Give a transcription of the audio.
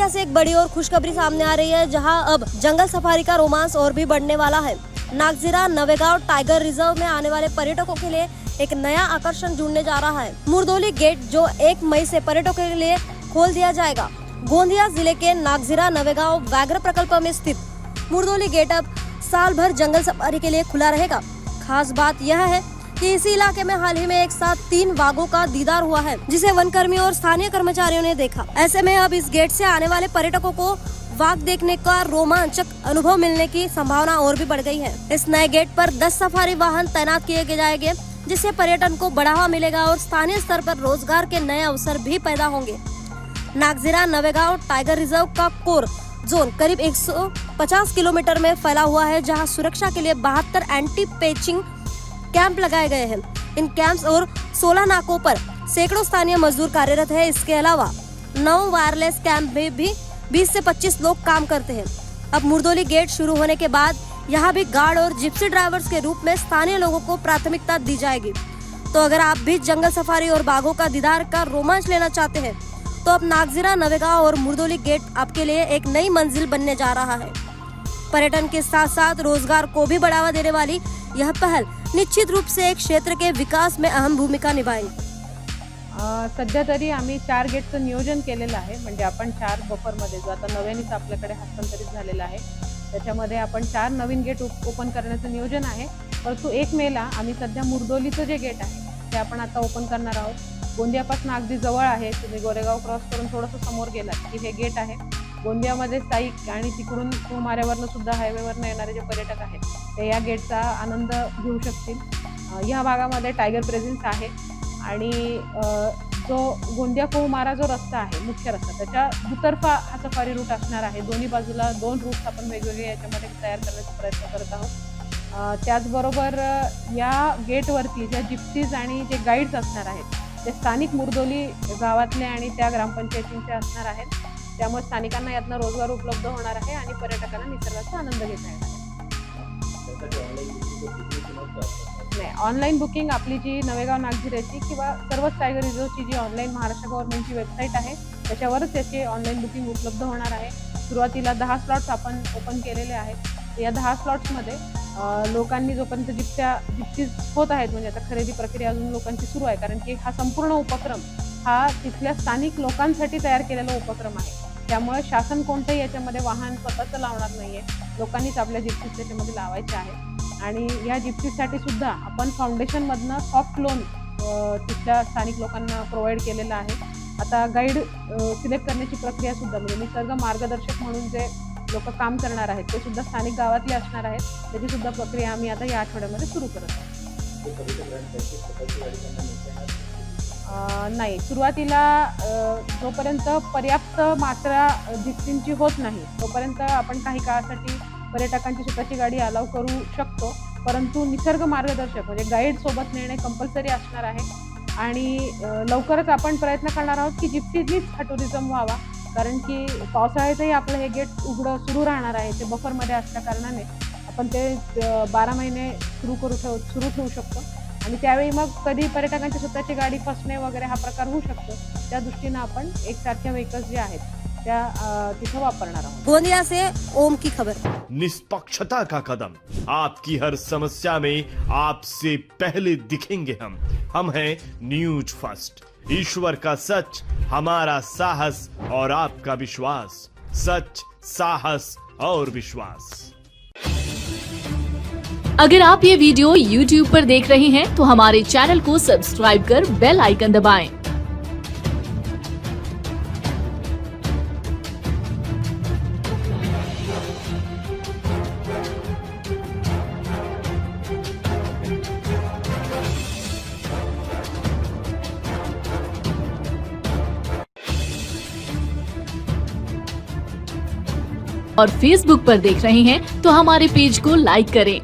गोंदिया से एक बड़ी और खुशखबरी सामने आ रही है, जहां अब जंगल सफारी का रोमांस और भी बढ़ने वाला है। नागजीरा नवेगांव टाइगर रिजर्व में आने वाले पर्यटकों के लिए एक नया आकर्षण जुड़ने जा रहा है। मुरदोली गेट जो 1 मई से पर्यटकों के लिए खोल दिया जाएगा। गोंदिया जिले के नागजीरा नवेगांव व्याघ्र प्रकल्प में स्थित मुरदोली गेट अब साल भर जंगल सफारी के लिए खुला रहेगा। खास बात यह है कि इसी इलाके में हाल ही में एक साथ 3 बाघों का दीदार हुआ है, जिसे वन कर्मियों और स्थानीय कर्मचारियों ने देखा। ऐसे में अब इस गेट से आने वाले पर्यटकों को बाघ देखने का रोमांचक अनुभव मिलने की संभावना और भी बढ़ गई है। इस नए गेट पर 10 सफारी वाहन तैनात किए जाएंगे, जिससे पर्यटन को बढ़ावा मिलेगा और स्थानीय स्तर पर रोजगार के नए अवसर भी पैदा होंगे। नागजीरा नवेगांव टाइगर रिजर्व का कोर जोन करीब 150 किलोमीटर में फैला हुआ है, जहां सुरक्षा के लिए 72 एंटी पेचिंग कैंप लगाए गए हैं। इन कैंप्स और 16 नाकों पर सैकड़ों स्थानीय मजदूर कार्यरत है। इसके अलावा 9 वायरलेस कैंप में भी 20 से 25 लोग काम करते हैं। अब मुरदोली गेट शुरू होने के बाद यहाँ भी गार्ड और जिप्सी ड्राइवर्स के रूप में स्थानीय लोगों को प्राथमिकता दी जाएगी। तो अगर आप भी जंगल सफारी और बाघों का दीदार का रोमांच लेना चाहते हैं, तो अब नागजीरा नवेगांव और मुरदोली गेट आपके लिए एक नई मंजिल बनने जा रहा है। पर्यटन के साथ साथ रोजगार को भी बढ़ावा देने वाली यह पहल निश्चित रूप से एक क्षेत्र के विकास में अहम भूमिका निभाएगी। सध्या तरी आम्ही 4 गेटचं नियोजन केलेलं आहे। म्हणजे आपण 4 बफरमध्ये जो आता नव्यानेच आपल्याकडे हस्तांतरित झालेला आहे, त्याच्यामध्ये आपण 4 नवीन गेट ओपन करण्याचं नियोजन आहे। परंतु 1 मेला आम्ही सध्या मुरदोलीचं जे गेट आहे ते आपण आता ओपन करणार आहोत। गोंदियापासून अगदी जवळ आहे, तुम्ही गोरेगाव क्रॉस करून थोडंसं समोर गेलात की हे गेट आहे। गोंदियामध्ये स्थायिक आणि तिकडून कुमाऱ्यावरनं सुद्धा हायवेवरनं येणारे जे पर्यटक आहेत ते या गेटचा आनंद घेऊ शकतील। या भागामध्ये टायगर प्रेझेन्स आहे आणि जो गोंदिया कुमारा जो रस्ता आहे, मुख्य रस्ता, त्याच्या दुतर्फा हा सफारी रूट असणार आहे। दोन्ही बाजूला 2 रूट्स आपण वेगवेगळे याच्यामध्ये तयार करण्याचा प्रयत्न करत आहोत। त्याचबरोबर या गेटवरती ज्या जिप्सीज आणि जे गाईड्स असणार आहेत ते स्थानिक मुरदोली गावातले आणि त्या ग्रामपंचायतींचे असणार आहेत। त्यामुळे स्थानिकांना यातनं रोजगार उपलब्ध होणार आहे आणि पर्यटकांना निसर्गाचा आनंद घेता येणार आहे। ऑनलाईन बुकिंग आपली जी नवेगाव नागजीराची किंवा सर्वच टायगर रिझर्वची जी ऑनलाईन महाराष्ट्र गव्हर्नमेंटची वेबसाईट आहे त्याच्यावरच त्याची ऑनलाईन बुकिंग उपलब्ध होणार आहे। सुरुवातीला 10 स्लॉट्स आपण ओपन केलेले आहेत। या 10 स्लॉट्समध्ये लोकांनी जोपर्यंत जिप्सीज होत आहेत, म्हणजे आता खरेदी प्रक्रिया अजून लोकांची सुरू आहे, कारण की हा संपूर्ण उपक्रम हा तिथल्या स्थानिक लोकांसाठी तयार केलेला उपक्रम आहे। त्यामुळे शासन कोणतंही याच्यामध्ये वाहन स्वतःचं लावणार नाहीये, लोकांनीच आपल्या जिप्सीज त्याच्यामध्ये लावायचे आहे। आणि या जिप्सीसाठी सुद्धा आपण फाउंडेशनमधनं सॉफ्ट लोन तिथल्या स्थानिक लोकांना प्रोव्हाइड केलेलं आहे। आता गाईड सिलेक्ट करण्याची प्रक्रिया सुद्धा, म्हणजे निसर्ग मार्गदर्शक म्हणून जे लोक काम करणार आहेत ते सुद्धा स्थानिक गावातले असणार आहेत, त्याची सुद्धा प्रक्रिया आम्ही आता या आठवड्यामध्ये सुरू करत आहोत। नाही, सुरुवातीला जोपर्यंत पर्याप्त मात्रा जिप्सींची होत नाही तोपर्यंत आपण काही काळासाठी पर्यटकांची स्वतःची गाडी अलाव करू शकतो, परंतु निसर्ग मार्गदर्शक म्हणजे गाईड सोबत नेणे कंपल्सरी असणार आहे। आणि लवकरच आपण प्रयत्न करणार आहोत की जिप्सीनीच हा टुरिझम व्हावा, कारण की पावसाळ्यातही आपलं हे गेट उघडं सुरू राहणार आहे। ते बफरमध्ये असल्या कारणाने आपण ते 12 महिने सुरू ठेवू शकतो आणि त्यावेळी मग कधी पर्यटकांची स्वतःची गाडी फसणे वगैरे हा प्रकार होऊ शकतो। त्या दृष्टीने आपण एकसारख्या व्हेकल्स जे आहेत त्या तिथे वापरणार आहोत। गोंदिया से ओम की खबर। निष्पक्षता का कदम, आपकी हर समस्या में आपसे पहले दिखेंगे हम हैं न्यूज फर्स्ट। ईश्वर का सच, हमारा साहस और आपका विश्वास। सच, साहस और विश्वास। अगर आप ये वीडियो YouTube पर देख रहे हैं तो हमारे चैनल को सब्सक्राइब कर बेल आइकन दबाएं। और Facebook पर देख रहे हैं तो हमारे पेज को लाइक करें।